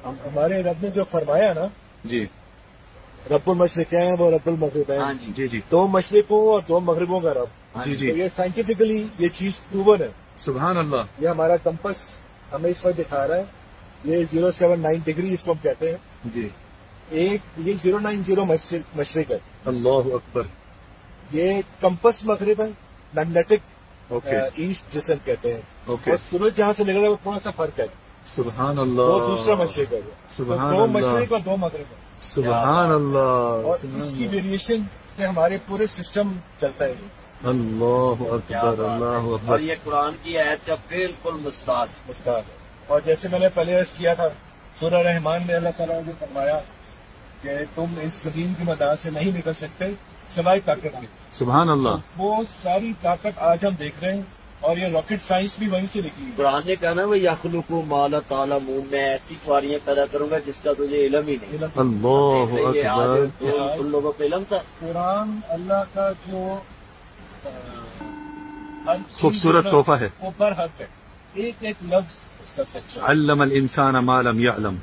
ہمارے رب نے جو فرمایا نا، جی رب المشرقین وہ رب المغربین، ہاں جی جی جی دو مشرقوں اور دو مغربوں کا رب. جی تو جی یہ سائنٹیفکلی یہ چیز پروون ہے. سبحان اللہ. یہ ہمارا کمپس ہمیں اس وقت دکھا رہا ہے. یہ 079 ڈگری اس کو ہم کہتے ہیں. جی ایک یہ 090 مشرق ہے. اللہ اکبر. یہ کمپس مغرب ہے. میگنیٹک اوکے ایسٹ جسے ہم کہتے ہیں. اوکے. اور سورج جہاں سے نکل رہا ہے وہ تھوڑا سا فرق ہے. سبحان وہ اللہ. دوسرا مشرق ہے. سبحان دو اللہ. مشرق اور دو مغرب ہے. سبحان اللہ. اور اس کی ویریشن سے ہمارے پورے سسٹم چلتا ہے. اللہ کیا اکبر. بات ہے. اللہ اور اکبر. یہ قرآن کی آیت کا بالکل مستعد. مستعد ہے. اور جیسے میں نے پہلے عرض کیا تھا، سورہ رحمان میں اللہ تعالیٰ نے فرمایا کہ تم اس زمین کی مدار سے نہیں نکل سکتے سوائے طاقت کے. سبحان اللہ. وہ ساری طاقت آج ہم دیکھ رہے ہیں، اور یہ راکٹ سائنس بھی وہیں سے نکلی ہے. قرآن نے کہا نا وہ یخلق ما لا تعلمون، میں ایسی سواریاں پیدا کروں گا جس کا تجھے علم ہی نہیں. اللہ یہ آج اکبر. ان لوگوں کو علم تھا. قرآن اللہ کا جو ہر چیز خوبصورت ہے نا، تحفہ ہے. وہ پر حق ہے. ایک ایک لفظ اس کا سچا ہے. علم الانسان ما لم يعلم.